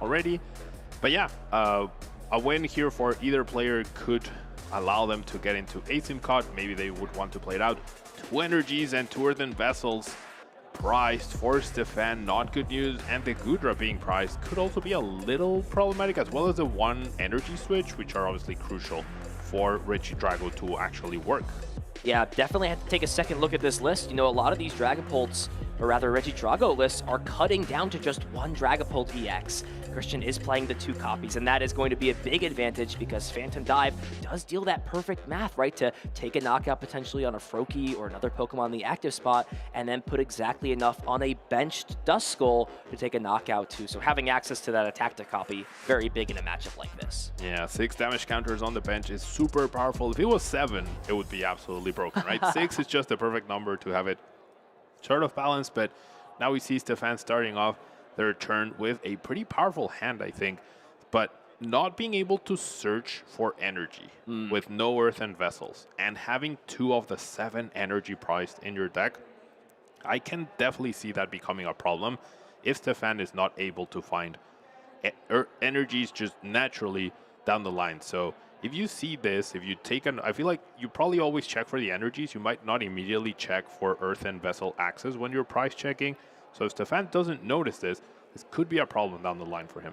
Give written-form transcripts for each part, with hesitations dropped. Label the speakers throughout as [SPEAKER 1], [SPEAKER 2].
[SPEAKER 1] already. But yeah, a win here for either player could allow them to get into asim cut. Maybe they would want to play it out. 2 energies and 2 earthen vessels prized for Stephane, not good news. And the Gudra being prized could also be a little problematic, as well as the 1 energy switch, which are obviously crucial for Regidrago to actually work.
[SPEAKER 2] Yeah, definitely have to take a second look at this list. You know, a lot of these Dragapults, or rather Regidrago lists, are cutting down to just 1 Dragapult EX. Christian is playing the 2 copies, and that is going to be a big advantage because Phantom Dive does deal that perfect math, right? To take a knockout potentially on a Froakie or another Pokemon in the active spot, and then put exactly enough on a benched Duskull to take a knockout too. So having access to that attack to copy, very big in a matchup like this.
[SPEAKER 1] Yeah, 6 damage counters on the bench is super powerful. If it was 7, it would be absolutely broken, right? 6 is just the perfect number to have it sort of balanced, but now we see Stephane starting off their turn with a pretty powerful hand, I think, but not being able to search for energy with no earthen vessels and having 2 of the 7 energy prized in your deck, I can definitely see that becoming a problem if Stephane is not able to find energies just naturally down the line. So if you see this, if you take I feel like you probably always check for the energies. You might not immediately check for earthen vessel access when you're price checking. So if Stephane doesn't notice this could be a problem down the line for him.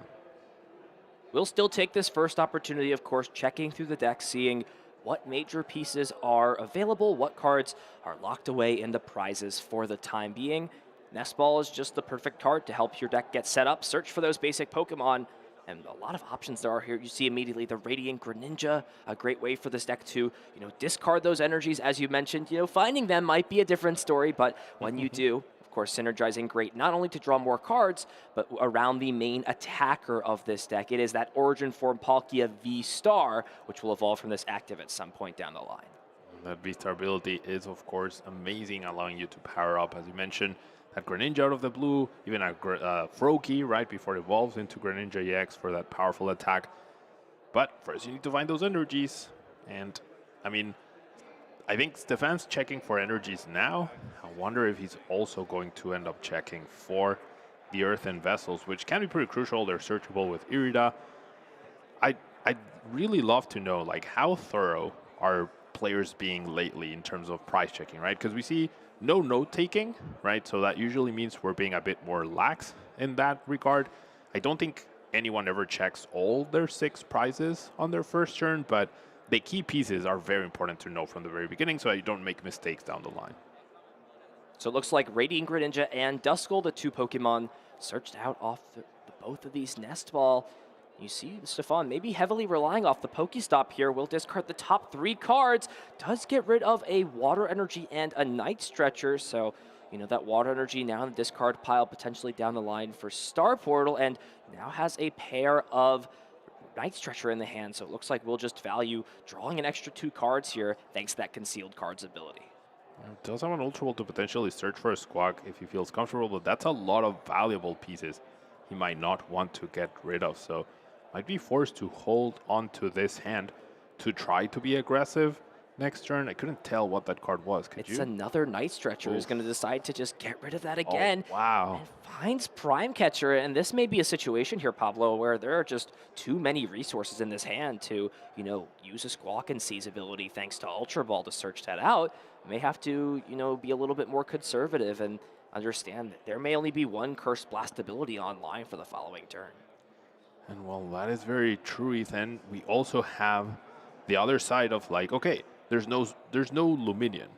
[SPEAKER 2] We'll still take this first opportunity, of course, checking through the deck, seeing what major pieces are available, what cards are locked away in the prizes for the time being. Nest Ball is just the perfect card to help your deck get set up, search for those basic Pokemon, and a lot of options there are here. You see immediately the Radiant Greninja, a great way for this deck to, discard those energies, as you mentioned. Finding them might be a different story, but when you do, of course, synergizing great, not only to draw more cards, but around the main attacker of this deck. It is that Origin Form Palkia V-Star, which will evolve from this active at some point down the line.
[SPEAKER 1] That V-Star ability is, of course, amazing, allowing you to power up, as you mentioned, that Greninja out of the blue, even a Froakie right before it evolves into Greninja EX for that powerful attack. But first you need to find those energies. And, I mean, I think Stephane's checking for energies now. I wonder if he's also going to end up checking for the earthen vessels, which can be pretty crucial. They're searchable with Irida. I'd really love to know, like, how thorough are players being lately in terms of price checking, right? Because we see no note-taking, right? So that usually means we're being a bit more lax in that regard. I don't think anyone ever checks all their 6 prizes on their first turn, but the key pieces are very important to know from the very beginning so that you don't make mistakes down the line.
[SPEAKER 2] So it looks like Radiant Greninja and Duskull, the 2 Pokemon, searched out off both of these Nest Ball. You see Stephane maybe heavily relying off the Pokestop here. Will discard the top 3 cards. Does get rid of a Water Energy and a Night Stretcher. So, that Water Energy now in the discard pile potentially down the line for Star Portal. And now has a pair of Night Stretcher in the hand. So it looks like we'll just value drawing an extra 2 cards here thanks to that Concealed Cards ability.
[SPEAKER 1] Does have an Ultra Ball to potentially search for a Squawk if he feels comfortable, but that's a lot of valuable pieces he might not want to get rid of. So might be forced to hold on to this hand to try to be aggressive next turn. I couldn't tell what that card was. Could you?
[SPEAKER 2] It's another Night Stretcher who's going to decide to just get rid of that again.
[SPEAKER 1] Oh, wow.
[SPEAKER 2] And finds Prime Catcher. And this may be a situation here, Pablo, where there are just too many resources in this hand to, use a Squawk and Seize ability thanks to Ultra Ball to search that out. You may have to, be a little bit more conservative and understand that there may only be 1 Curse Blast ability online for the following turn.
[SPEAKER 1] And well, that is very true, Ethan. We also have the other side of, like, okay, there's no Luminion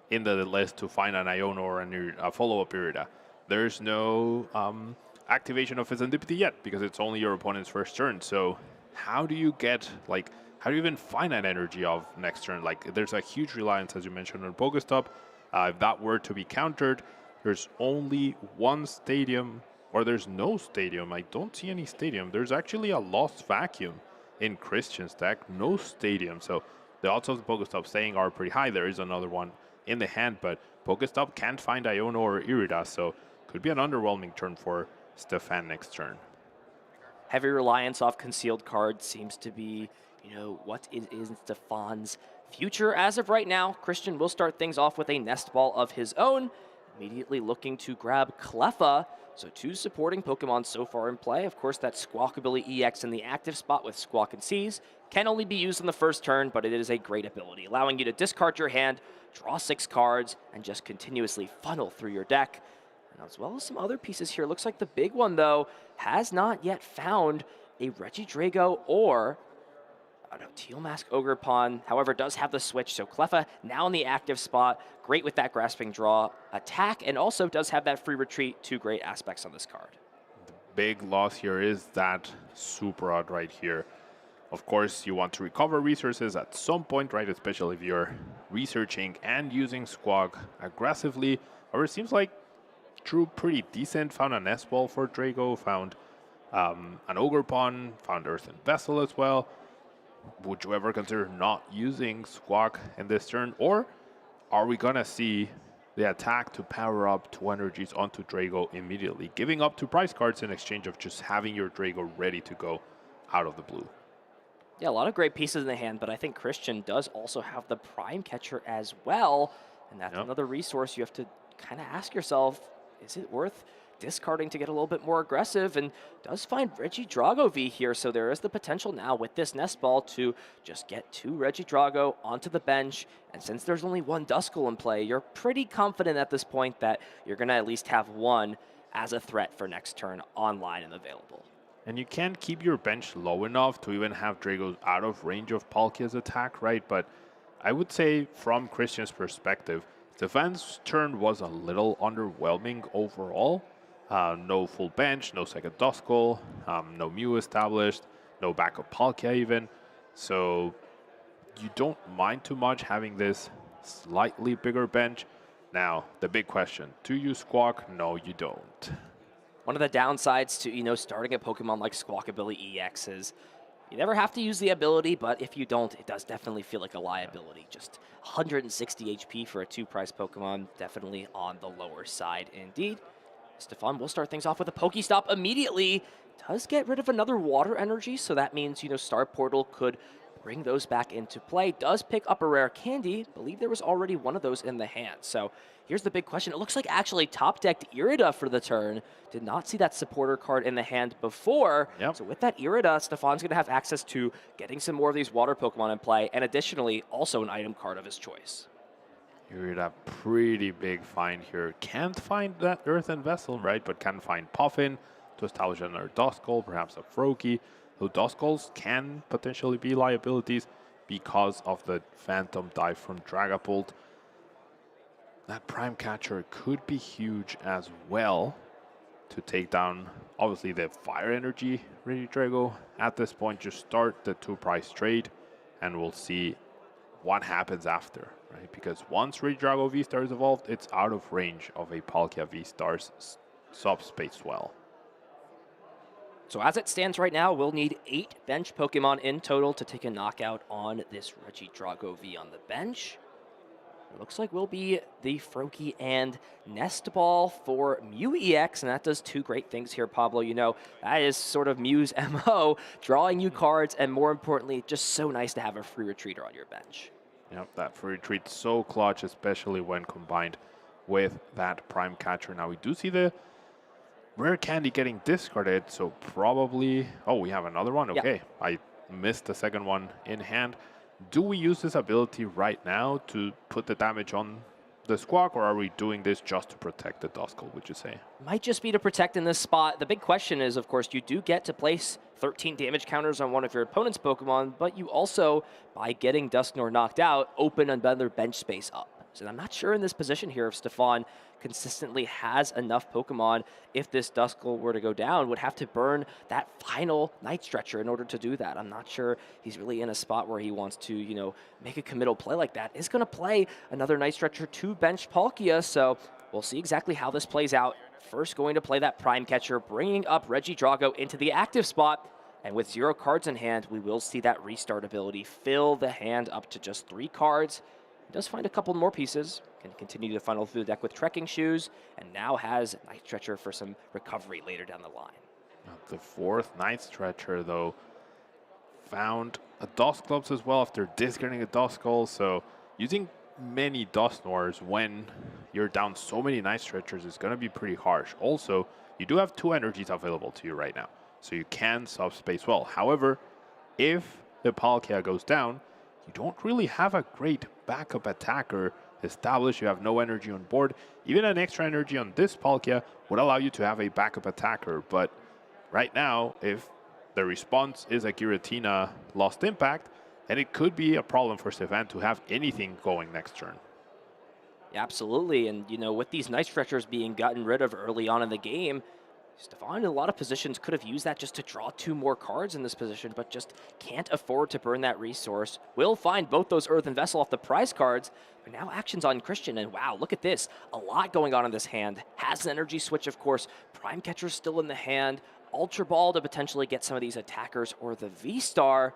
[SPEAKER 1] in the list to find an Iono or a follow-up Irida. There's no activation of Serendipity yet because it's only your opponent's first turn. So how do you even find an energy of next turn? Like, there's a huge reliance, as you mentioned, on Pokestop. If that were to be countered, there's only 1 stadium. Or there's no stadium. I don't see any stadium. There's actually a lost vacuum in Christian's deck. No stadium. So the odds of the Pokestop staying are pretty high. There is another one in the hand, but Pokestop can't find Iono or Irida. So could be an underwhelming turn for Stephane next turn.
[SPEAKER 2] Heavy reliance off Concealed Cards seems to be, what is Stephane's future as of right now. Christian will start things off with a Nest Ball of his own. Immediately looking to grab Cleffa. So 2 supporting Pokemon so far in play. Of course, that Squawkabilly EX in the active spot with Squawk and Seize can only be used on the first turn, but it is a great ability, allowing you to discard your hand, draw 6 cards, and just continuously funnel through your deck. And as well as some other pieces here. Looks like the big one, though, has not yet found a Regidrago or Teal Mask Ogerpon, however, does have the switch, so Cleffa now in the active spot. Great with that Grasping Draw attack, and also does have that free retreat. 2 great aspects on this card.
[SPEAKER 1] The big loss here is that Super Rod right here. Of course, you want to recover resources at some point, right? Especially if you're researching and using Squawk aggressively. Or it seems like Drew pretty decent. Found a Nest Ball for Drago, found an Ogerpon, found Earthen Vessel as well. Would you ever consider not using Squawk in this turn? Or are we going to see the attack to power up 2 energies onto Drago immediately, giving up 2 prize cards in exchange of just having your Drago ready to go out of the blue?
[SPEAKER 2] Yeah, a lot of great pieces in the hand, but I think Christian does also have the Prime Catcher as well. And that's another resource you have to kind of ask yourself, is it worth discarding to get a little bit more aggressive? And does find Regidrago V here, so there is the potential now with this Nest Ball to just get 2 Regidrago onto the bench. And since there's only 1 Duskull in play, you're pretty confident at this point that you're going to at least have 1 as a threat for next turn online and available.
[SPEAKER 1] And you can't keep your bench low enough to even have Dragos out of range of Palkia's attack, right? But I would say from Christian's perspective, Stephane's turn was a little underwhelming overall. No full bench, no second Duskull, no Mew established, no backup Palkia even. So you don't mind too much having this slightly bigger bench. Now, the big question, do you Squawk? No, you don't.
[SPEAKER 2] One of the downsides to, starting a Pokemon like Squawkabilly EX is you never have to use the ability, but if you don't, it does definitely feel like a liability. Just 160 HP for a 2-prize Pokemon, definitely on the lower side indeed. Stephane will start things off with a Pokestop immediately. Does get rid of another water energy, so that means, Star Portal could bring those back into play. Does pick up a rare candy. Believe there was already one of those in the hand. So here's the big question. It looks like actually top-decked Irida for the turn. Did not see that supporter card in the hand before.
[SPEAKER 1] Yep.
[SPEAKER 2] So with that Irida, Stephane's going to have access to getting some more of these water Pokemon in play, and additionally, also an item card of his choice.
[SPEAKER 1] Irida, pretty big find here. Can't find that Earthen Vessel, right? But can find Puffin to establish another Duskull, perhaps a Froakie. So Duskulls can potentially be liabilities because of the Phantom dive from Dragapult. That Prime Catcher could be huge as well to take down, obviously, the Fire Energy Regidrago. At this point, just start the 2-prize trade, and we'll see what happens after, right? Because once Regidrago V-Star is evolved, it's out of range of a Palkia V-Star's Subspace Well.
[SPEAKER 2] So as it stands right now, we'll need 8 bench Pokemon in total to take a knockout on this Regidrago V on the bench. It looks like we'll be the Froakie and Nest Ball for Mew EX, and that does 2 great things here, Pablo. That is sort of Mew's MO, drawing you cards, and more importantly, just so nice to have a free retreater on your bench.
[SPEAKER 1] Yep, that free retreat so clutch, especially when combined with that Prime Catcher. Now we do see the rare candy getting discarded, so probably... Oh, we have another one? Okay, yep. I missed the second one in hand. Do we use this ability right now to put the damage on the Squawk, or are we doing this just to protect the Duskull, would you say?
[SPEAKER 2] Might just be to protect in this spot. The big question is, of course, you do get to place 13 damage counters on one of your opponent's Pokemon, but you also, by getting Dusknoir knocked out, open another bench space up. So I'm not sure in this position here if Stephane consistently has enough Pokemon. If this Duskull were to go down, would have to burn that final Night Stretcher in order to do that. I'm not sure he's really in a spot where he wants to, make a committal play like that. Is going to play another Night Stretcher to bench Palkia, so we'll see exactly how this plays out. First going to play that Prime Catcher, bringing up Regidrago into the active spot. And with 0 cards in hand, we will see that restart ability fill the hand up to just 3 cards. Does find a couple more pieces, can continue to funnel through the deck with Trekking Shoes, and now has Night Stretcher for some recovery later down the line.
[SPEAKER 1] The 4th Night Stretcher, though, found a Dusclops as well after discarding a Duskull, so using many Dusknoirs when you're down so many Night Stretchers, it's going to be pretty harsh. Also, you do have 2 energies available to you right now, so you can subspace well. However, if the Palkia goes down, you don't really have a great backup attacker established. You have no energy on board. Even an extra energy on this Palkia would allow you to have a backup attacker, but right now, if the response is a Giratina Lost Impact, then it could be a problem for Stephane to have anything going next turn.
[SPEAKER 2] Yeah, absolutely. And, with these Night Stretchers being gotten rid of early on in the game, Stephane in a lot of positions could have used that just to draw 2 more cards in this position, but just can't afford to burn that resource. Will find both those Earthen Vessel off the prize cards, but now actions on Christian, and wow, look at this. A lot going on in this hand. Has an energy switch, of course. Prime Catcher's still in the hand. Ultra Ball to potentially get some of these attackers, or the V-Star.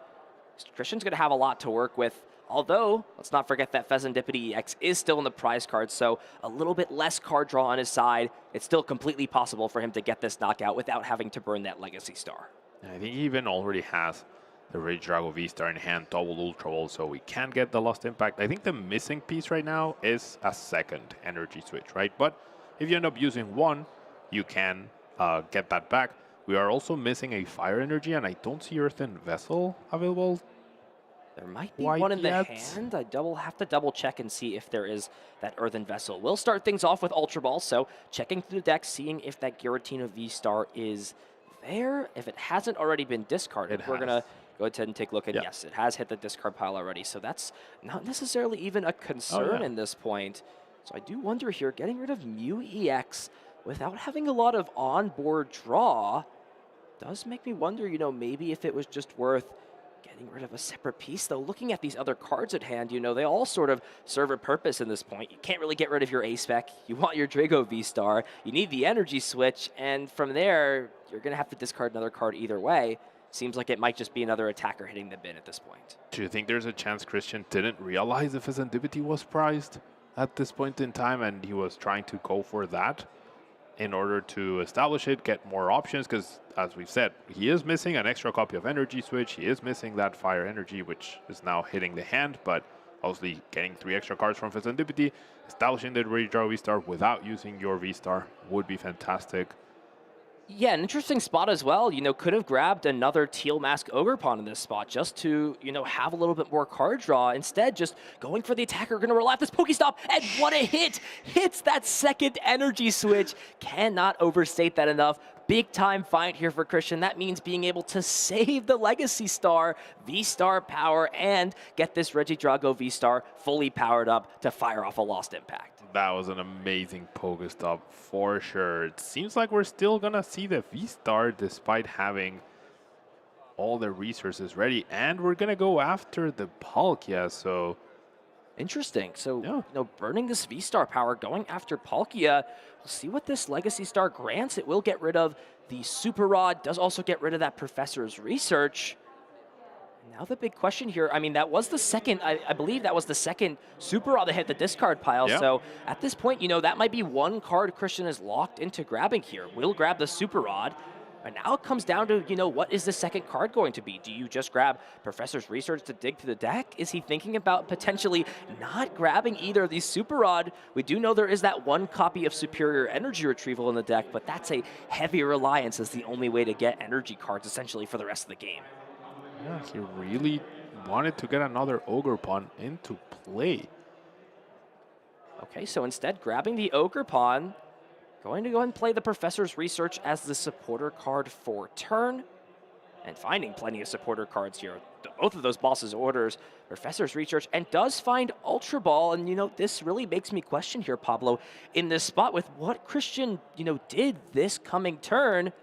[SPEAKER 2] Christian's going to have a lot to work with. Although, let's not forget that Fezandipity EX is still in the prize card, so a little bit less card draw on his side. It's still completely possible for him to get this knockout without having to burn that Legacy Star.
[SPEAKER 1] And I think he even already has the Regidrago V-Star in hand, double Ultra Ball, so we can get the Lost Impact. I think the missing piece right now is a second energy switch, right? But if you end up using one, you can get that back. We are also missing a Fire Energy, and I don't see Earthen Vessel available.
[SPEAKER 2] There might be one in the hand. I have to double check and see if there is that Earthen Vessel. We'll start things off with Ultra Ball, so checking through the deck, seeing if that Giratina V-Star is there. If it hasn't already been discarded, we're going to go ahead and take a look. And yes, it has hit the discard pile already, so that's not necessarily even a concern in this point. So I do wonder here, getting rid of Mew EX without having a lot of onboard draw does make me wonder, maybe if it was just worth getting rid of a separate piece, though. Looking at these other cards at hand, they all sort of serve a purpose in this point. You can't really get rid of your A-Spec. You want your Drago V-Star. You need the energy switch, and from there, you're going to have to discard another card either way. Seems like it might just be another attacker hitting the bin at this point.
[SPEAKER 1] Do you think there's a chance Christian didn't realize if his Fezandipity was prized at this point in time, and he was trying to go for that in order to establish it, get more options? Because, as we've said, he is missing an extra copy of Energy Switch. He is missing that Fire Energy, which is now hitting the hand, but obviously getting 3 extra cards from Fezandipity, establishing the Regidrago V-Star without using your V-Star would be fantastic.
[SPEAKER 2] Yeah, an interesting spot as well. Could have grabbed another Teal Mask Ogerpon in this spot just to, have a little bit more card draw. Instead, just going for the attacker, going to roll out this Pokestop, and what a hit! Hits that second energy switch. Cannot overstate that enough. Big time find here for Christian. That means being able to save the Legacy Star, V-Star power, and get this Regidrago V-Star fully powered up to fire off a Lost Impact.
[SPEAKER 1] That was an amazing Pokestop for sure. It seems like we're still going to see the V-Star despite having all the resources ready. And we're going to go after the Palkia, so...
[SPEAKER 2] Interesting. So, burning this V-Star power, going after Palkia. We'll see what this Legacy Star grants. It will get rid of the Super Rod, does also get rid of that Professor's Research. Now the big question here, that was the second, I believe that was the second Super Rod that hit the discard pile. Yep. So at this point, that might be one card Christian is locked into grabbing here. We'll grab the Super Rod. And now it comes down to, what is the second card going to be? Do you just grab Professor's Research to dig through the deck? Is he thinking about potentially not grabbing either of these Super Rod? We do know there is that one copy of Superior Energy Retrieval in the deck, but that's a heavy reliance as the only way to get energy cards essentially for the rest of the game.
[SPEAKER 1] Yeah, he really wanted to get another Ogerpon into play.
[SPEAKER 2] Okay, so instead grabbing the Ogerpon, going to go ahead and play the Professor's Research as the supporter card for turn. And finding plenty of supporter cards here. Both of those bosses' orders, Professor's Research, and does find Ultra Ball. And, this really makes me question here, Pablo, in this spot with what Christian, did this coming turn.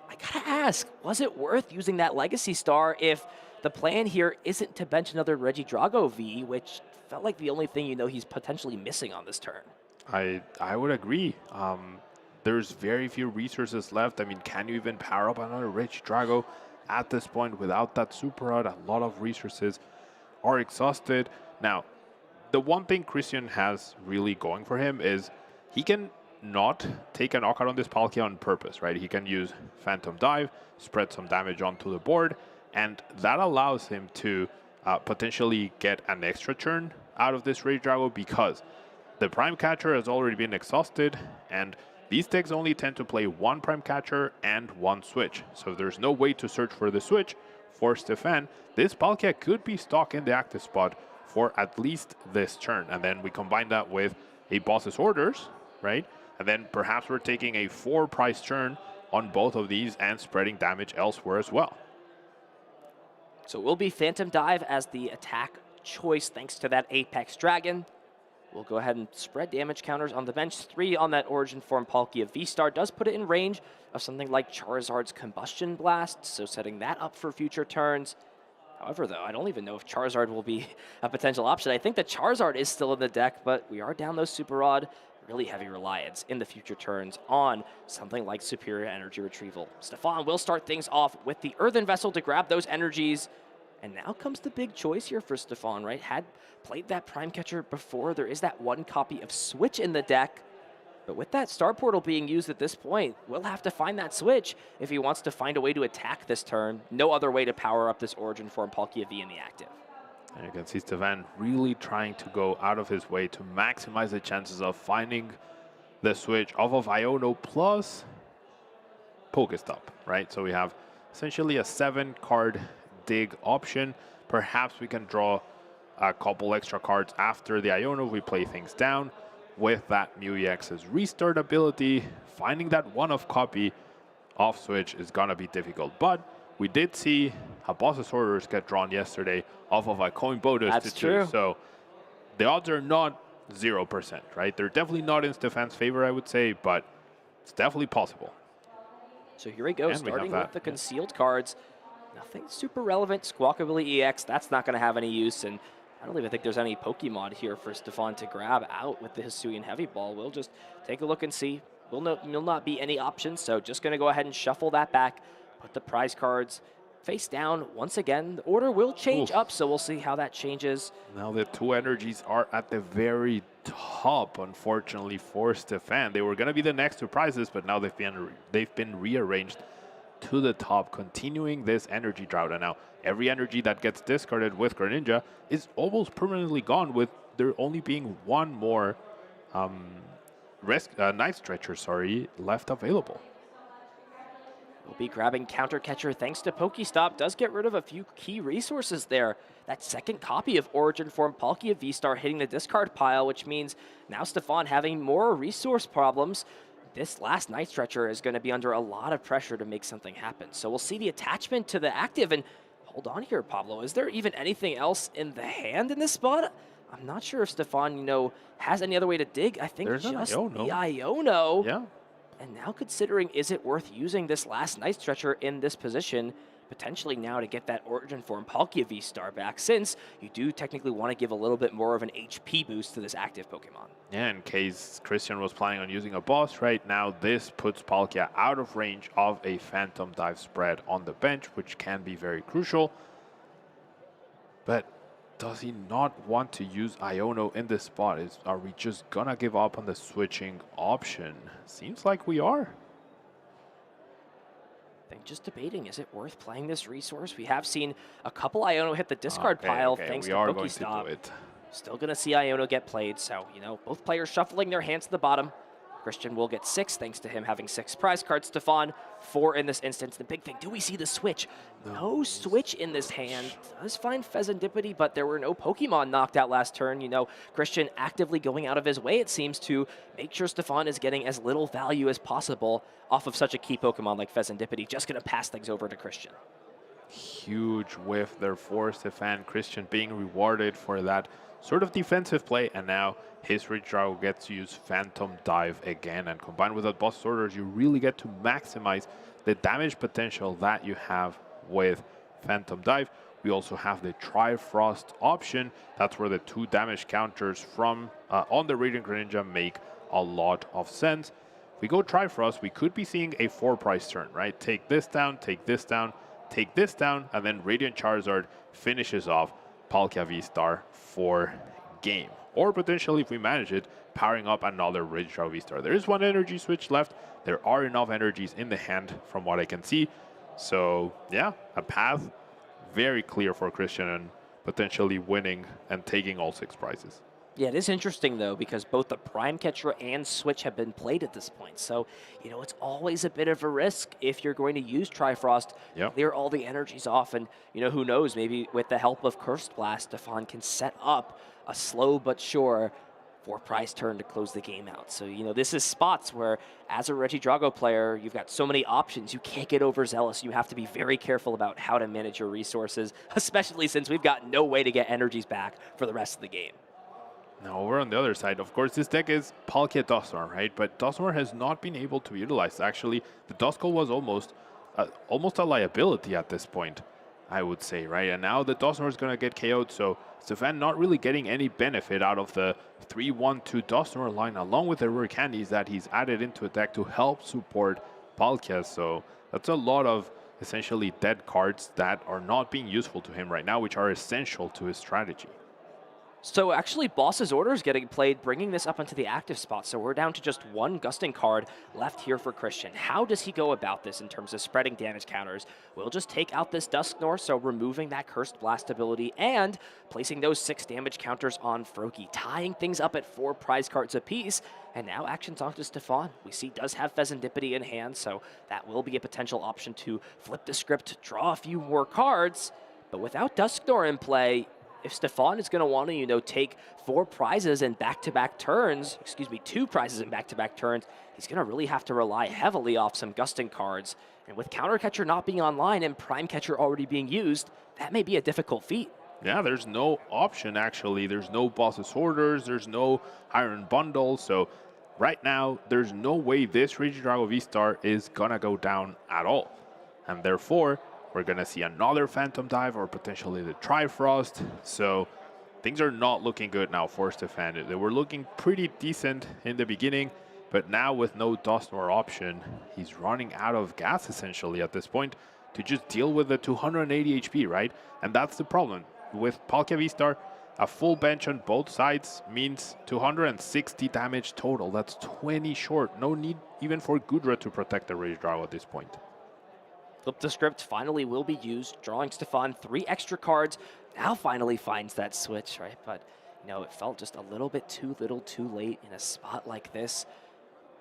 [SPEAKER 2] I gotta ask, was it worth using that Legacy Star if the plan here isn't to bench another Regidrago V, which felt like the only thing he's potentially missing on this turn?
[SPEAKER 1] I would agree. There's very few resources left. Can you even power up another Regidrago at this point without that Super Rod? A lot of resources are exhausted. Now, the one thing Christian has really going for him is he can not take a knockout on this Palkia on purpose, right? He can use Phantom Dive, spread some damage onto the board, and that allows him to potentially get an extra turn out of this Regidrago, because The Prime Catcher has already been exhausted, and these decks only tend to play one Prime Catcher and one Switch. So if there's no way to search for the Switch for Stephane, this Palkia could be stuck in the active spot for at least this turn. And then we combine that with a Boss's Orders, right? And then perhaps we're taking a 4-price turn on both of these and spreading damage elsewhere as well.
[SPEAKER 2] So it will be Phantom Dive as the attack choice thanks to that Apex Dragon. We'll go ahead and spread damage counters on the bench. 3 on that Origin Form Palkia V-Star does put it in range of something like Charizard's Combustion Blast, so setting that up for future turns. However, though, I don't even know if Charizard will be a potential option. I think that Charizard is still in the deck, but we are down those Super Rod. Really heavy reliance in the future turns on something like Superior Energy Retrieval. Stephane will start things off with the Earthen Vessel to grab those energies. And now comes the big choice here for Stephane, right? Had played that Prime Catcher before. There is that 1 copy of Switch in the deck. But with that Star Portal being used at this point, we'll have to find that Switch if he wants to find a way to attack this turn. No other way to power up this Origin Form Palkia V in the active.
[SPEAKER 1] And you can see Stephane really trying to go out of his way to maximize the chances of finding the Switch off of Iono plus Pokestop, right? So we have essentially a 7-card dig option. Perhaps we can draw a couple extra cards after the Iono. We play things down with that Mew EX's restart ability. Finding that one-off copy of Switch is gonna be difficult, but we did see a Boss's Orders get drawn yesterday off of a coin bonus.
[SPEAKER 2] That's true.
[SPEAKER 1] So the odds are not 0%, right? They're definitely not in Stephane's favor, I would say, but it's definitely possible.
[SPEAKER 2] So here we go,
[SPEAKER 1] And
[SPEAKER 2] starting with the concealed cards. Nothing super relevant. Squawkabilly EX, that's not going to have any use, and I don't even think there's any Pokemon here for Stephane to grab out with the Hisuian Heavy Ball. We'll just take a look and see. Will not be any options, so just going to go ahead and shuffle that back, put the prize cards face down. Once again, the order will change up, so we'll see how that changes.
[SPEAKER 1] Now the 2 energies are at the very top, unfortunately, for Stephane. They were going to be the next 2 prizes, but now they've been rearranged to the top, continuing this energy drought. And now every energy that gets discarded with Greninja is almost permanently gone, with there only being 1 more Night Stretcher left available.
[SPEAKER 2] We'll be grabbing Counter Catcher thanks to Pokestop. Does get rid of a few key resources there. That 2nd copy of Origin Form Palkia V-Star hitting the discard pile, which means now Stephane having more resource problems. This last Night Stretcher is going to be under a lot of pressure to make something happen. So we'll see the attachment to the active. And hold on here, Pablo. Is there even anything else in the hand in this spot? I'm not sure if Stephane, has any other way to dig. I think
[SPEAKER 1] There's
[SPEAKER 2] just
[SPEAKER 1] an
[SPEAKER 2] the Iono.
[SPEAKER 1] Yeah.
[SPEAKER 2] And now considering, is it worth using this last Night Stretcher in this position, potentially now to get that Origin Form Palkia V-Star back, since you do technically want to give a little bit more of an HP boost to this active Pokemon.
[SPEAKER 1] Yeah, in case Christian was planning on using a boss right now, this puts Palkia out of range of a Phantom Dive spread on the bench, which can be very crucial. But does he not want to use Iono in this spot? Are we just gonna give up on the switching option? Seems like we are.
[SPEAKER 2] I think just debating, is it worth playing this resource? We have seen a couple Iono hit the discard pile thanks to Pokestop. Still going to see Iono get played, so, both players shuffling their hands to the bottom. Christian will get 6, thanks to him having 6 prize cards. Stephane, 4 in this instance. The big thing, do we see the switch? No switch in this hand. Does find Fezandipity, but there were no Pokemon knocked out last turn. Christian actively going out of his way, it seems, to make sure Stephane is getting as little value as possible off of such a key Pokemon like Fezandipity. Just going to pass things over to Christian.
[SPEAKER 1] Huge whiff there for Stephane. Christian being rewarded for that sort of defensive play, and now his redraw gets to use Phantom Dive again, and combined with that Boss Orders, you really get to maximize the damage potential that you have with Phantom Dive. We also have the Trifrost option. That's where the 2 damage counters from on the Radiant Greninja make a lot of sense. If we go Trifrost, we could be seeing a 4-price turn, right? Take this down, take this down, take this down, and then Radiant Charizard finishes off Palkia V-Star for game. Or potentially, if we manage it, powering up another Ridgedraw V-Star. There is 1 energy switch left. There are enough energies in the hand from what I can see. So, yeah, a path very clear for Christian and potentially winning and taking all 6 prizes.
[SPEAKER 2] Yeah, it is interesting though, because both the Prime Catcher and Switch have been played at this point. So, it's always a bit of a risk if you're going to use Trifrost,
[SPEAKER 1] Yep.
[SPEAKER 2] clear all the energies off, and who knows, maybe with the help of Cursed Blast, Stephane can set up a slow but sure 4-prize turn to close the game out. So, this is spots where, as a Regidrago player, you've got so many options. You can't get overzealous. You have to be very careful about how to manage your resources, especially since we've got no way to get energies back for the rest of the game.
[SPEAKER 1] Now, over on the other side, of course, this deck is Palkia Dusknoir, right? But Dusknoir has not been able to utilize. Actually, the Duskull was almost a liability at this point, I would say, right? And now the Dusknoir is going to get KO'd, so Stephane not really getting any benefit out of the 3-1-2 Dusknoir line, along with the rare candies that he's added into a deck to help support Palkia. So that's a lot of essentially dead cards that are not being useful to him right now, which are essential to his strategy.
[SPEAKER 2] So actually, Boss's Order is getting played, bringing this up into the active spot. So we're down to just one Gusting card left here for Christian. How does he go about this in terms of spreading damage counters? We'll just take out this Dusknoir, so removing that Cursed Blast ability and placing those 6 damage counters on Froakie, tying things up at 4 prize cards apiece. And now action's on to Stephane. We see does have Pheasantipity in hand, so that will be a potential option to flip the script, draw a few more cards. But without Dusknoir in play, if Stephane is going to want to, take 4 prizes in back-to-back turns, 2 prizes in back-to-back turns, he's going to really have to rely heavily off some Gusting cards. And with Counter Catcher not being online and Prime Catcher already being used, that may be a difficult feat.
[SPEAKER 1] Yeah, there's no option, actually. There's no Boss's Orders, there's no Iron Bundle, so right now, there's no way this Regidrago V-Star is going to go down at all. And therefore, we're going to see another Phantom Dive or potentially the Trifrost. So things are not looking good now for Stephane. They were looking pretty decent in the beginning, but now with no Dusknoir option, he's running out of gas essentially at this point to just deal with the 280 HP, right? And that's the problem. With Palkia V-Star, a full bench on both sides means 260 damage total. That's 20 short. No need even for Gudra to protect the Regidrago at this point.
[SPEAKER 2] Flip the script finally will be used, drawing Stephane 3 extra cards. Now finally finds that switch, right? But, it felt just a little bit too little too late in a spot like this.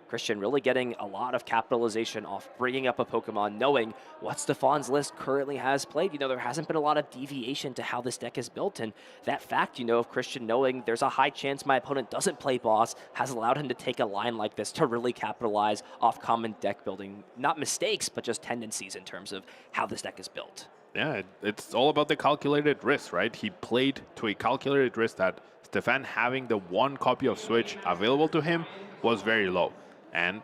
[SPEAKER 2] Christian really getting a lot of capitalization off bringing up a Pokemon, knowing what Stephane's list currently has played. There hasn't been a lot of deviation to how this deck is built, and that fact, of Christian knowing there's a high chance my opponent doesn't play boss has allowed him to take a line like this to really capitalize off common deck building. Not mistakes, but just tendencies in terms of how this deck is built.
[SPEAKER 1] Yeah, it's all about the calculated risk, right? He played to a calculated risk that Stephane having the 1 copy of Switch available to him was very low. And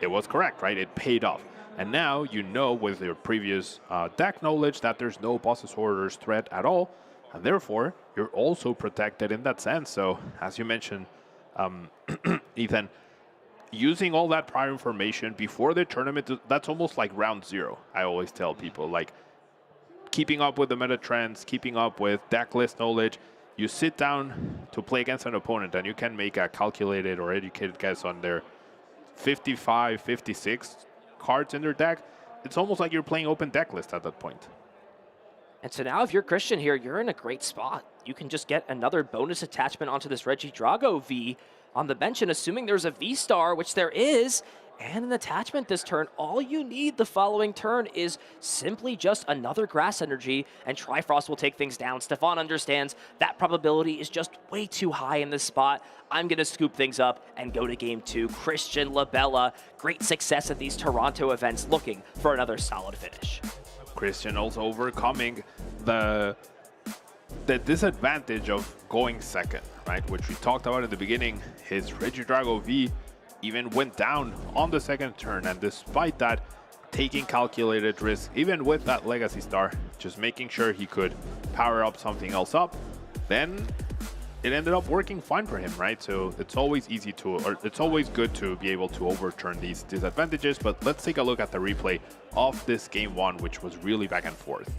[SPEAKER 1] it was correct, right? It paid off. And now with your previous deck knowledge that there's no Boss's Orders threat at all, and therefore you're also protected in that sense. So as you mentioned, Ethan, using all that prior information before the tournament, that's almost like round 0. I always tell people, like, keeping up with the meta trends, keeping up with deck list knowledge. You sit down to play against an opponent and you can make a calculated or educated guess on their 55, 56 cards in their deck. It's almost like you're playing open deck list at that point.
[SPEAKER 2] And so now if you're Christian here, you're in a great spot. You can just get another bonus attachment onto this Regidrago V on the bench, and assuming there's a V-Star, which there is, and an attachment this turn, all you need the following turn is simply just another Grass Energy, and Trifrost will take things down. Stephane understands that probability is just way too high in this spot. I'm going to scoop things up and go to game 2. Christian Labella, great success at these Toronto events, looking for another solid finish.
[SPEAKER 1] Christian also overcoming the disadvantage of going second, right? Which we talked about in the beginning. His Regidrago V even went down on the second turn, and despite that, taking calculated risk, even with that Legacy Star, just making sure he could power up something else up, then it ended up working fine for him, right? So it's always it's always good to be able to overturn these disadvantages. But let's take a look at the replay of this game 1, which was really back and forth.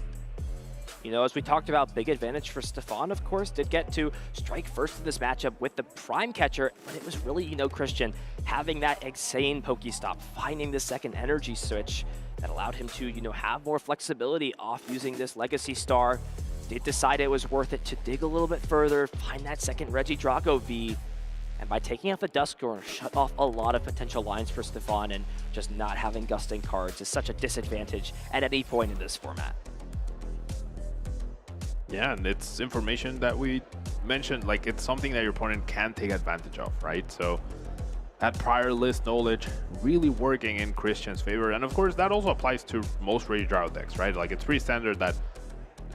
[SPEAKER 2] As we talked about, big advantage for Stephane, of course, did get to strike first in this matchup with the Prime Catcher, but it was really, Christian having that insane Pokestop, finding the second energy switch that allowed him to, have more flexibility off using this Legacy Star. did decide it was worth it to dig a little bit further, find that second Regidrago V, and by taking out the Dusknoir, shut off a lot of potential lines for Stephane, and just not having gusting cards is such a disadvantage at any point in this format.
[SPEAKER 1] Yeah, and it's information that we mentioned, like it's something that your opponent can take advantage of, right? So that prior list knowledge really working in Christian's favor. And of course, that also applies to most Regidrago decks, right? Like it's pretty standard that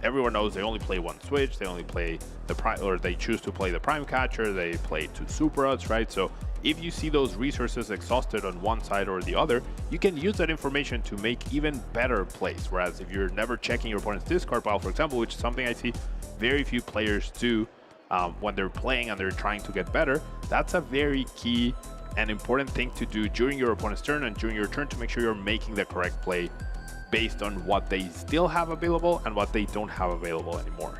[SPEAKER 1] everyone knows they only play one switch, they only play the prime, or they choose to play the prime catcher, they play two super outs, right? So if you see those resources exhausted on one side or the other, you can use that information to make even better plays. Whereas if you're never checking your opponent's discard pile, for example, which is something I see very few players do when they're playing and they're trying to get better, that's a very key and important thing to do during your opponent's turn and during your turn to make sure you're making the correct play based on what they still have available and what they don't have available anymore.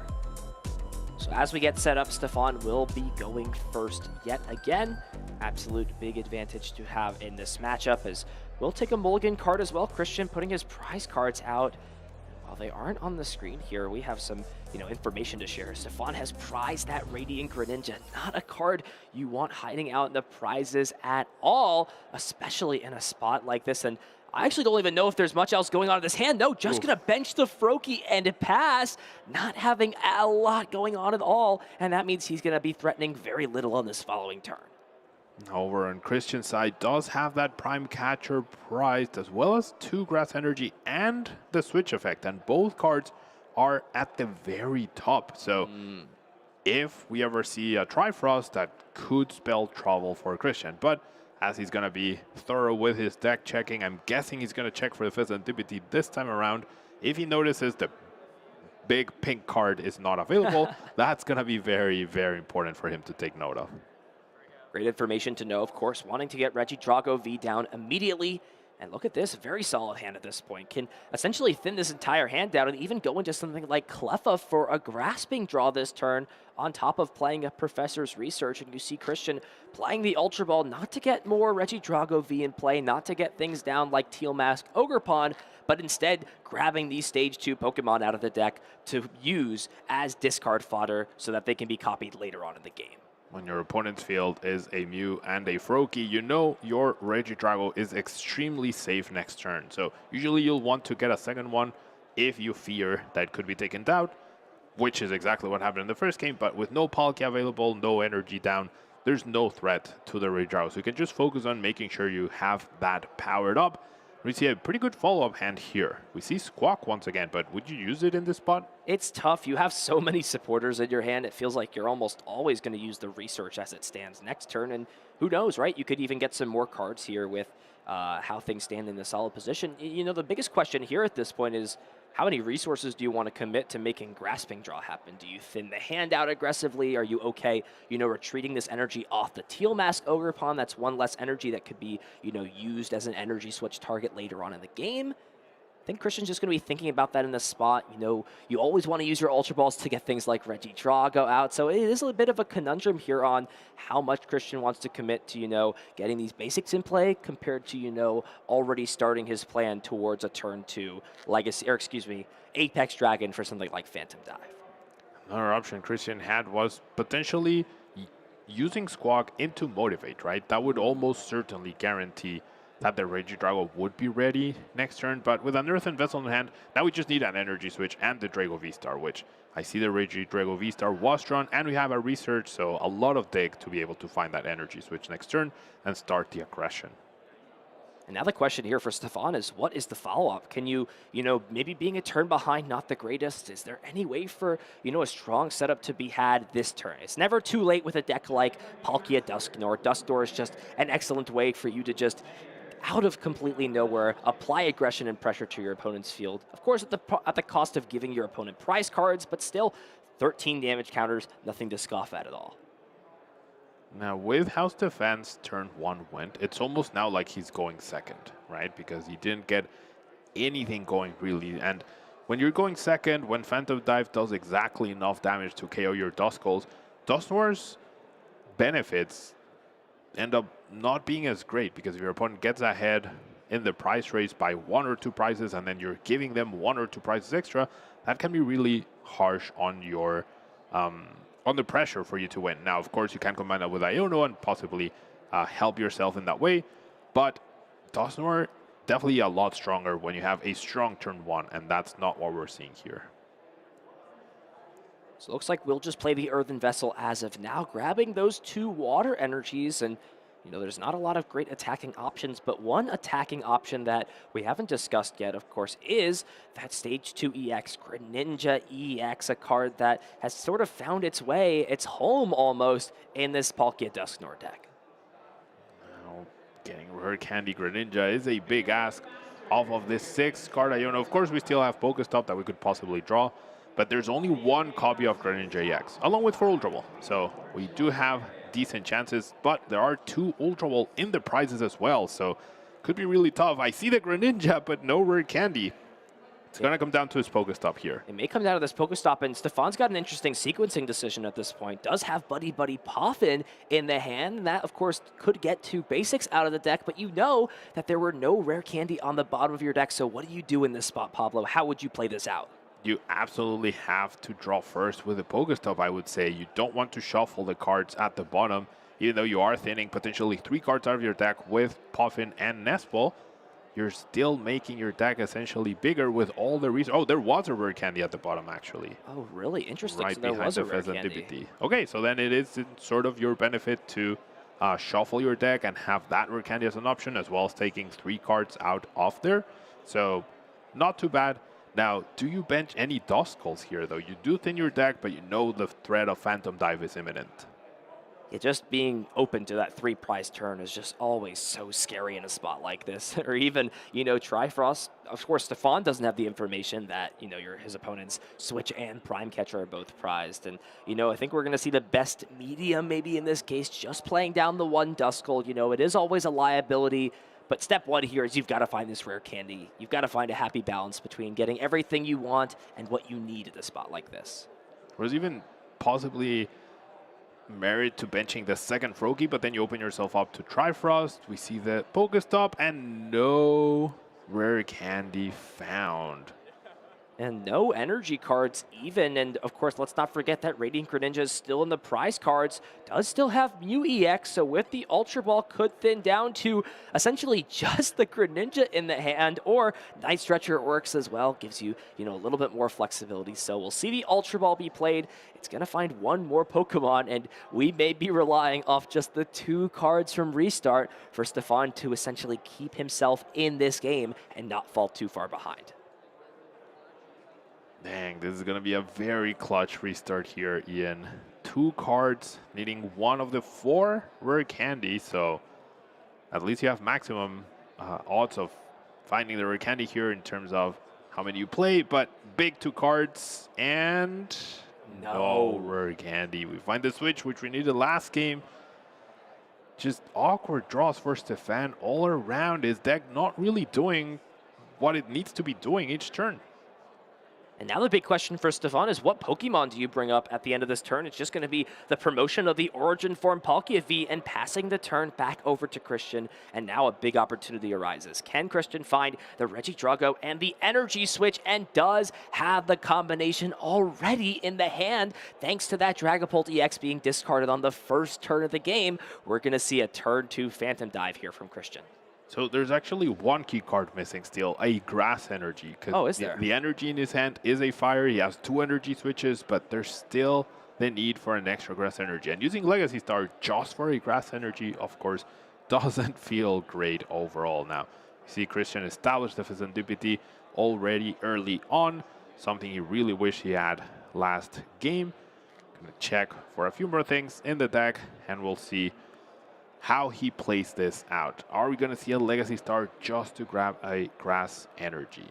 [SPEAKER 2] So as we get set up, Stephane will be going first yet again. Absolute big advantage to have in this matchup, as we'll take a mulligan card as well. Christian putting his prize cards out. While they aren't on the screen here, we have some information to share. Stephane has prized that Radiant Greninja, not a card you want hiding out in the prizes at all, especially in a spot like this. And I actually don't even know if there's much else going on in this hand. No, just going to bench the Froakie and pass, not having a lot going on at all. And that means he's going to be threatening very little on this following turn.
[SPEAKER 1] Over on Christian's side, does have that prime catcher prized, as well as 2 grass energy and the switch effect. And both cards are at the very top. So if we ever see a Trifrost, that could spell trouble for Christian. But as he's going to be thorough with his deck checking, I'm guessing he's going to check for the fifth Antipity this time around. If he notices the big pink card is not available, that's going to be very, very important for him to take note of.
[SPEAKER 2] Great information to know, of course, wanting to get Regidrago V down immediately. And look at this, very solid hand at this point. Can essentially thin this entire hand down and even go into something like Cleffa for a grasping draw this turn, on top of playing a Professor's Research. And you see Christian playing the Ultra Ball, not to get more Regidrago V in play, not to get things down like Teal Mask Ogerpon, but instead grabbing these Stage 2 Pokemon out of the deck to use as discard fodder so that they can be copied later on in the game.
[SPEAKER 1] When your opponent's field is a Mew and a Froakie, you know your Regidrago is extremely safe next turn. So usually you'll want to get a second one if you fear that it could be taken down, which is exactly what happened in the first game. But with no Palkia available, no energy down, there's no threat to the Regidrago. So you can just focus on making sure you have that powered up. We see a pretty good follow-up hand here. We see Squawk once again, but would you use it in this spot?
[SPEAKER 2] It's tough. You have so many supporters in your hand. It feels like you're almost always going to use the Research as it stands next turn. And who knows, right? You could even get some more cards here with how things stand in the solid position. The biggest question here at this point is, how many resources do you want to commit to making Grasping Draw happen? Do you thin the hand out aggressively? Are you okay, retreating this energy off the Teal Mask Ogerpon? That's one less energy that could be, used as an energy switch target later on in the game. I think Christian's just going to be thinking about that in this spot. You always want to use your Ultra Balls to get things like Regidrago out. So it is a bit of a conundrum here on how much Christian wants to commit to, getting these basics in play compared to, already starting his plan towards a turn 2 Apex Dragon for something like Phantom Dive.
[SPEAKER 1] Another option Christian had was potentially using Squawk into Motivate, right? That would almost certainly guarantee that the Regidrago would be ready next turn, but with an Earthen Vessel in hand, now we just need an Energy Switch and the Drago V-Star, which I see the Regidrago V-Star was drawn, and we have a Research, so a lot of dig to be able to find that Energy Switch next turn and start the aggression.
[SPEAKER 2] And now the question here for Stephane is, what is the follow-up? Can you, maybe being a turn behind, not the greatest, is there any way for, a strong setup to be had this turn? It's never too late with a deck like Palkia Dusknoir. Dusknoir is just an excellent way for you to just, out of completely nowhere, apply aggression and pressure to your opponent's field. Of course, at the cost of giving your opponent prize cards, but still 13 damage counters, nothing to scoff at all.
[SPEAKER 1] Now, with how Stephane's turn 1 went, it's almost now like he's going second, right? Because he didn't get anything going really. And when you're going second, when Phantom Dive does exactly enough damage to KO your Duskulls, Dusknoir's benefits end up not being as great, because if your opponent gets ahead in the price race by 1 or 2 prizes, and then you're giving them 1 or 2 prizes extra, that can be really harsh on your on the pressure for you to win. Now, of course, you can combine that with Iono and possibly help yourself in that way, but Dusknoir definitely a lot stronger when you have a strong turn 1, and that's not what we're seeing here.
[SPEAKER 2] So it looks like we'll just play the Earthen Vessel as of now, grabbing those 2 water energies. And, you know, there's not a lot of great attacking options, but one attacking option that we haven't discussed yet, of course, is that Stage 2 EX, Greninja EX, a card that has sort of found its way, its home almost, in this Palkia Dusknoir deck.
[SPEAKER 1] Now, getting Rare Candy Greninja is a big ask off of this 6th card. Iono. Of course, we still have Pokestop that we could possibly draw, but there's only 1 copy of Greninja EX, along with 4 Ultra Ball. So we do have decent chances, but there are 2 Ultra Ball in the prizes as well, so could be really tough. I see the Greninja, but no Rare Candy. It's going to come down to his Pokestop here.
[SPEAKER 2] It may come down to this Pokestop, and Stephane's got an interesting sequencing decision at this point. Does have Buddy Buddy Poffin in the hand. That, of course, could get 2 basics out of the deck, but you know that there were no Rare Candy on the bottom of your deck, so what do you do in this spot, Pablo? How would you play this out?
[SPEAKER 1] You absolutely have to draw first with a Pokestop, I would say. You don't want to shuffle the cards at the bottom, even though you are thinning potentially 3 cards out of your deck with Poffin and Nestball. You're still making your deck essentially bigger with all the reasons. Oh, there was a Rare Candy at the bottom, actually.
[SPEAKER 2] Oh, really? Interesting.
[SPEAKER 1] Right
[SPEAKER 2] so there
[SPEAKER 1] behind
[SPEAKER 2] was
[SPEAKER 1] the
[SPEAKER 2] a Rare
[SPEAKER 1] Pheasant
[SPEAKER 2] Candy.
[SPEAKER 1] DPT. Okay, so then it is in sort of your benefit to shuffle your deck and have that Rare Candy as an option, as well as taking 3 cards out of there. So, not too bad. Now, do you bench any Duskulls here, though? You do thin your deck, but you know the threat of Phantom Dive is imminent.
[SPEAKER 2] Yeah, just being open to that 3 prize turn is just always so scary in a spot like this. Or even, you know, Trifrost. Of course, Stephane doesn't have the information that, you know, his opponent's Switch and Prime Catcher are both prized. And, you know, I think we're going to see the best medium maybe in this case, just playing down the 1 Duskull. You know, it is always a liability. But step 1 here is you've got to find this Rare Candy. You've got to find a happy balance between getting everything you want and what you need at a spot like this.
[SPEAKER 1] Or is even possibly merit to benching the 2nd Froakie, but then you open yourself up to Trifrost. We see the Pokestop and no Rare Candy found.
[SPEAKER 2] And no energy cards even. And of course, let's not forget that Radiant Greninja is still in the prize cards. Does still have Mew EX, so with the Ultra Ball could thin down to essentially just the Greninja in the hand, or Night Stretcher works as well. Gives you, you know, a little bit more flexibility. So we'll see the Ultra Ball be played. It's going to find 1 more Pokemon, and we may be relying off just the 2 cards from Restart for Stephane to essentially keep himself in this game and not fall too far behind.
[SPEAKER 1] Dang, this is going to be a very clutch restart here, Ian. 2 cards, needing 1 of the 4 Rare Candy, so at least you have maximum odds of finding the Rare Candy here in terms of how many you play, but big 2 cards, and no Rare Candy. We find the Switch, which we needed last game. Just awkward draws for Stephane all around. His deck not really doing what it needs to be doing each turn.
[SPEAKER 2] And now the big question for Stephane is, what Pokemon do you bring up at the end of this turn? It's just going to be the promotion of the Origin form Palkia V and passing the turn back over to Christian. And now a big opportunity arises. Can Christian find the Regidrago and the Energy Switch, and does have the combination already in the hand thanks to that Dragapult EX being discarded on the first turn of the game? We're going to see a turn 2 Phantom Dive here from Christian.
[SPEAKER 1] So there's actually 1 key card missing still, a Grass Energy.
[SPEAKER 2] Oh, is there?
[SPEAKER 1] The energy in his hand is a fire. He has 2 energy switches, but there's still the need for an extra Grass Energy. And using Legacy Star just for a Grass Energy, of course, doesn't feel great overall. Now, you see Christian establish the Pheasant DPT already early on, something he really wished he had last game. Gonna check for a few more things in the deck, and we'll see how he plays this out. Are we going to see a Legacy Star just to grab a Grass Energy?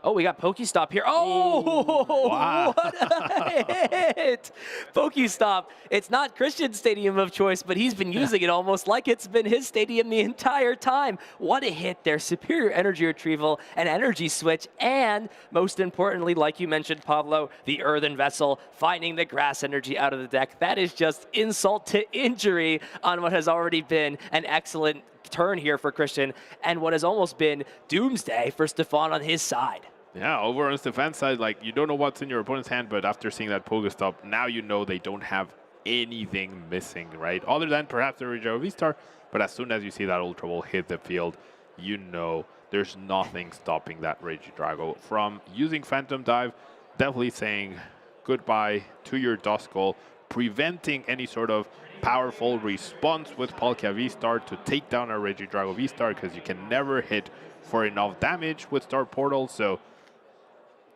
[SPEAKER 2] Oh, we got Pokestop here. Oh,
[SPEAKER 1] wow.
[SPEAKER 2] What a hit! Pokestop. It's not Christian's stadium of choice, but he's been using it almost like it's been his stadium the entire time. What a hit there. Superior energy retrieval, an energy switch, and most importantly, like you mentioned, Pablo, the Earthen Vessel, finding the Grass Energy out of the deck. That is just insult to injury on what has already been an excellent turn here for Christian, and what has almost been doomsday for Stephane on his side.
[SPEAKER 1] Yeah, over on Stephane's side, like, you don't know what's in your opponent's hand, but after seeing that Pokestop, now you know they don't have anything missing, right? Other than perhaps the original V-Star, but as soon as you see that Ultra Ball hit the field, you know there's nothing stopping that Regidrago from using Phantom Dive, definitely saying goodbye to your Duskull, preventing any sort of powerful response with Palkia V-Star to take down a Regidrago V-Star, because you can never hit for enough damage with Star Portal, so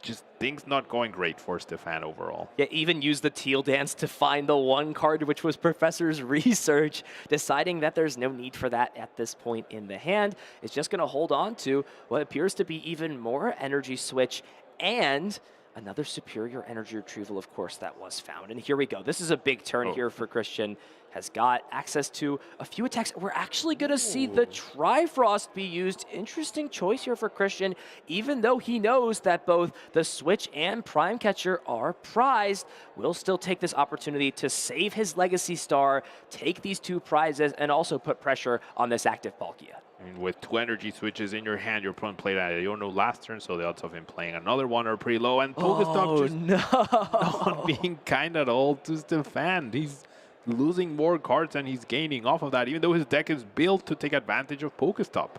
[SPEAKER 1] just things not going great for Stephane overall.
[SPEAKER 2] Yeah, even use the Teal Dance to find the one card, which was Professor's Research, deciding that there's no need for that at this point in the hand. It's just going to hold on to what appears to be even more Energy Switch and another superior energy retrieval, of course, that was found. And here we go. This is a big turn here for Christian. Has got access to a few attacks. We're actually going to see the Trifrost be used. Interesting choice here for Christian, even though he knows that both the Switch and Prime Catcher are prized. Will still take this opportunity to save his Legacy Star, take these two prizes, and also put pressure on this active Palkia.
[SPEAKER 1] I mean, with two energy switches in your hand, your opponent played at Iono last turn, so the odds of him playing another one are pretty low. And Pokestop just not being kind at all to Stephane. He's losing more cards than he's gaining off of that, even though his deck is built to take advantage of Pokestop.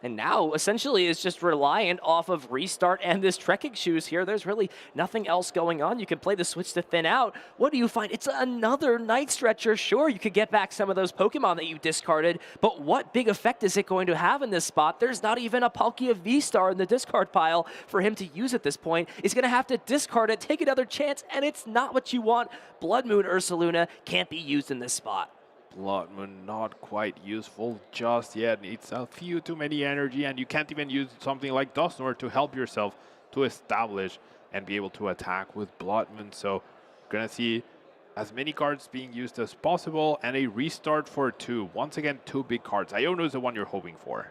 [SPEAKER 2] And now, essentially, is just reliant off of Restart and this Trekking Shoes here. There's really nothing else going on. You can play the Switch to thin out. What do you find? It's another Night Stretcher. Sure, you could get back some of those Pokemon that you discarded, but what big effect is it going to have in this spot? There's not even a Palkia V-Star in the discard pile for him to use at this point. He's going to have to discard it, take another chance, and it's not what you want. Blood Moon Ursaluna can't be used in this spot.
[SPEAKER 1] Blood Moon not quite useful just yet. It's a few too many energy, and you can't even use something like Dusknoir to help yourself to establish and be able to attack with Blood Moon. So gonna see as many cards being used as possible, and a restart for two. Once again, two big cards. Iono is the one you're hoping for.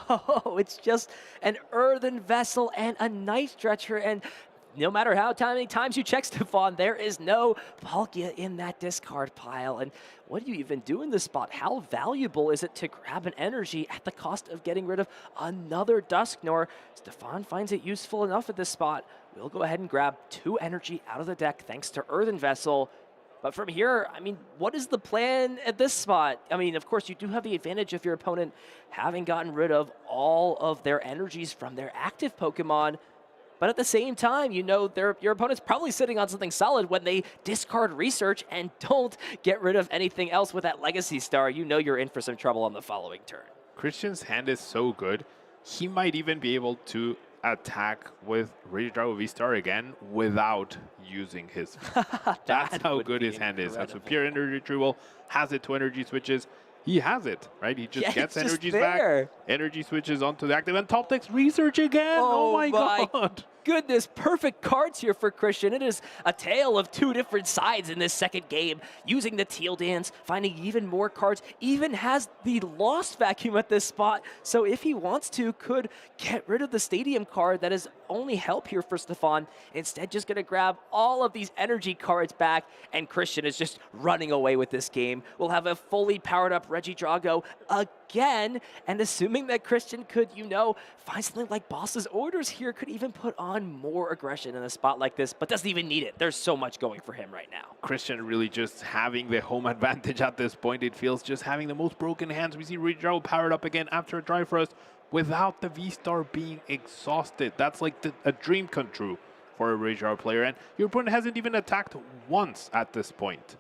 [SPEAKER 2] No, it's just an Earthen Vessel and a Night Stretcher, and no matter how many times you check Stephane, there is no Palkia in that discard pile. And what do you even do in this spot? How valuable is it to grab an energy at the cost of getting rid of another Dusknoir? Stephane finds it useful enough at this spot. We'll go ahead and grab two energy out of the deck thanks to Earthen Vessel. But from here, I mean, what is the plan at this spot? I mean, of course, you do have the advantage of your opponent having gotten rid of all of their energies from their active Pokemon. But at the same time, you know your opponent's probably sitting on something solid when they discard Research and don't get rid of anything else with that Legacy Star. You know you're in for some trouble on the following turn.
[SPEAKER 1] Christian's hand is so good, he might even be able to attack with Regidrago V-Star again without using his. That's how good his hand is. A superior energy retrieval, has it to energy switches. He has it, right? He just gets energies back, energy switches onto the active, and top decks Research again. Oh my God.
[SPEAKER 2] Goodness, perfect cards here for Christian. It is a tale of two different sides in this second game. Using the Teal Dance, finding even more cards, even has the Lost Vacuum at this spot. So if he wants to, could get rid of the Stadium card that is only help here for Stephane. Instead, just going to grab all of these energy cards back, and Christian is just running away with this game. We'll have a fully powered up Regidrago again, and assuming that Christian could, you know, find something like Boss's Orders here, could even put on more aggression in a spot like this, but doesn't even need it. There's so much going for him right now.
[SPEAKER 1] Christian really just having the home advantage at this point. It feels just having the most broken hands. We see Regidrago powered up again after a Trifrost without the V-Star being exhausted. That's like a dream come true for a Regidrago player, and your opponent hasn't even attacked once at this point.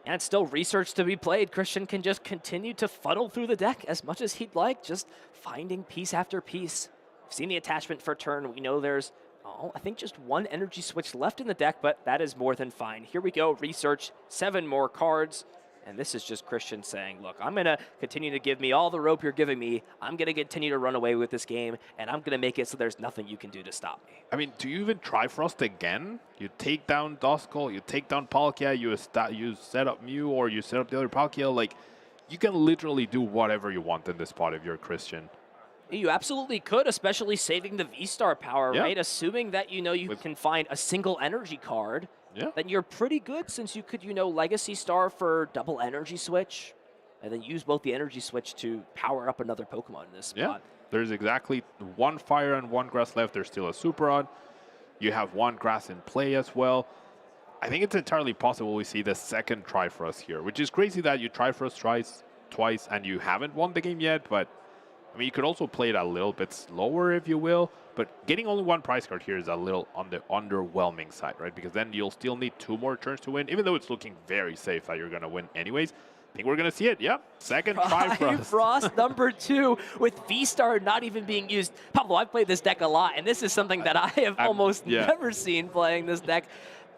[SPEAKER 2] And it's still Research to be played. Christian can just continue to funnel through the deck as much as he'd like, just finding piece after piece. We've seen the attachment for turn. We know there's, I think just one energy switch left in the deck, but that is more than fine. Here we go, Research, 7 more cards. And this is just Christian saying, look, I'm going to continue to give me all the rope you're giving me. I'm going to continue to run away with this game, and I'm going to make it so there's nothing you can do to stop me.
[SPEAKER 1] I mean, do you even Trifrost again? You take down Duskull, you take down Palkia, you set up Mew, or you set up the other Palkia. Like, you can literally do whatever you want in this spot if you're Christian.
[SPEAKER 2] You absolutely could, especially saving the V-Star power, right? Assuming that, you know, you can find a single energy card. Then you're pretty good since you could, you know, Legacy Star for double energy switch. and then use both the energy switch to power up another Pokemon in this spot.
[SPEAKER 1] Yeah, there's exactly 1 fire and 1 grass left. There's still a Super Rod. You have 1 grass in play as well. I think it's entirely possible we see the second Trifrost here, which is crazy that you Trifrost twice and you haven't won the game yet, but I mean, you could also play it a little bit slower if you will, but getting only 1 prize card here is a little on the underwhelming side, right? Because then you'll still need 2 more turns to win, even though it's looking very safe that you're going to win anyways. I think we're going to see it. Yep, second Trifrost.
[SPEAKER 2] Frost number 2 with V-Star not even being used. Pablo, I've played this deck a lot, and this is something that I have almost never seen playing this deck.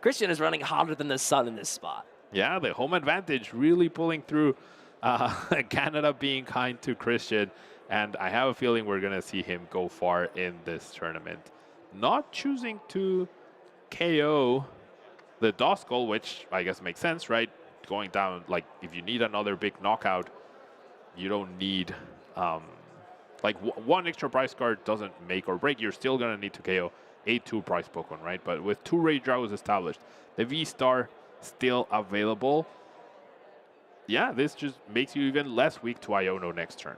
[SPEAKER 2] Christian is running hotter than the sun in this spot.
[SPEAKER 1] Yeah, the home advantage really pulling through. Canada being kind to Christian, and I have a feeling we're going to see him go far in this tournament. Not choosing to KO the Duskull, which I guess makes sense, right? Going down, like, if you need another big knockout, you don't need, like, 1 extra prize card doesn't make or break. You're still going to need to KO a 2 prize Pokemon, right? But with 2 Rage Dragons established, the V-Star still available. Yeah, this just makes you even less weak to Iono next turn.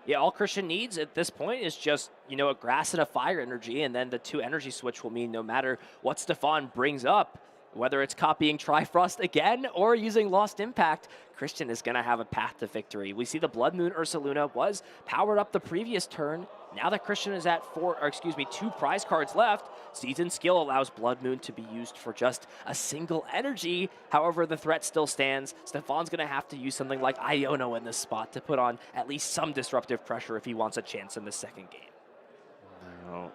[SPEAKER 2] Yeah, all Christian needs at this point is just, you know, a grass and a fire energy, and then the 2 energy switch will mean no matter what Stephane brings up, whether it's copying Trifrost again or using Lost Impact, Christian is going to have a path to victory. We see the Blood Moon Ursaluna was powered up the previous turn. Now that Christian is at 2 prize cards left, Season Skill allows Blood Moon to be used for just a single energy. However, the threat still stands. Stephane's going to have to use something like Iono in this spot to put on at least some disruptive pressure if he wants a chance in the second game.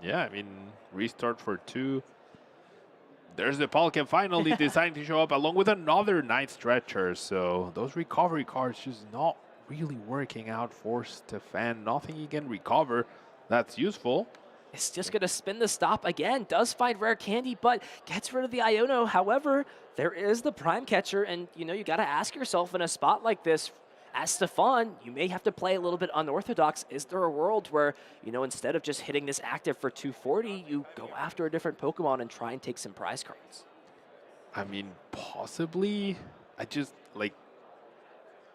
[SPEAKER 1] Yeah, I mean, restart for 2. There's the Pokémon finally deciding to show up along with another Night Stretcher. So those recovery cards just not really working out for Stephane. Nothing he can recover that's useful.
[SPEAKER 2] It's just going to spin the stop again. Does find Rare Candy, but gets rid of the Iono. However, there is the Prime Catcher, and you know, you got to ask yourself in a spot like this, as Stephane, you may have to play a little bit unorthodox. Is there a world where, you know, instead of just hitting this active for 240, you go after a different Pokemon and try and take some prize cards?
[SPEAKER 1] I mean, possibly. I just, like,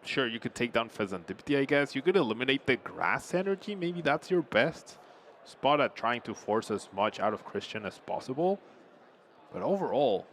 [SPEAKER 1] sure, you could take down Pheasantipity, I guess. You could eliminate the grass energy. Maybe that's your best spot at trying to force as much out of Christian as possible. But overall,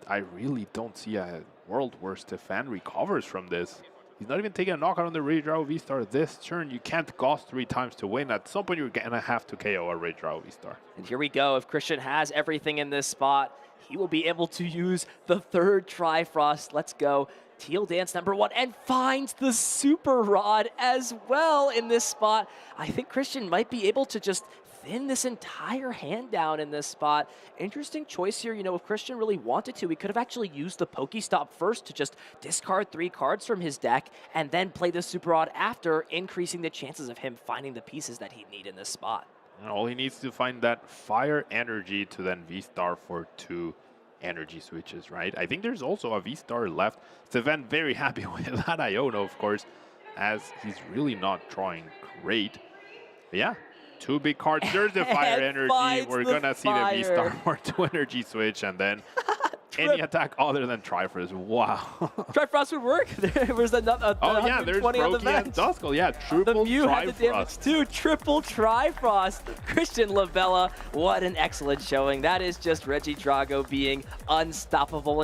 [SPEAKER 1] I really don't see a world where Stephane recovers from this. He's not even taking a knockout on the Rage Drago V-Star this turn. You can't Gauss 3 times to win. At some point, you're going to have to KO a Rage Drago V-Star.
[SPEAKER 2] And here we go. If Christian has everything in this spot, he will be able to use the 3rd Trifrost. Let's go. Teal Dance number 1 and finds the Super Rod as well in this spot. I think Christian might be able to just thin this entire hand down in this spot. Interesting choice here. You know, if Christian really wanted to, he could have actually used the Pokestop first to just discard 3 cards from his deck and then play the Super Rod after, increasing the chances of him finding the pieces that he'd need in this spot.
[SPEAKER 1] And all he needs to find that fire energy to then V-Star for 2 energy switches, right? I think there's also a V-Star left. Stephane very happy with that Iono, of course, as he's really not drawing great. But yeah, 2 big cards. There's the fire energy. We're going to see the V-Star for 2 energy switch, and then any attack other than Trifrost. Wow.
[SPEAKER 2] Trifrost would work. There was another.
[SPEAKER 1] Oh, yeah, there's Brokey and Duskull. Yeah, triple
[SPEAKER 2] the Mew had the damage
[SPEAKER 1] Trifrost.
[SPEAKER 2] too. Triple Trifrost. Christian Labella, what an excellent showing. That is just Reggie Drago being unstoppable.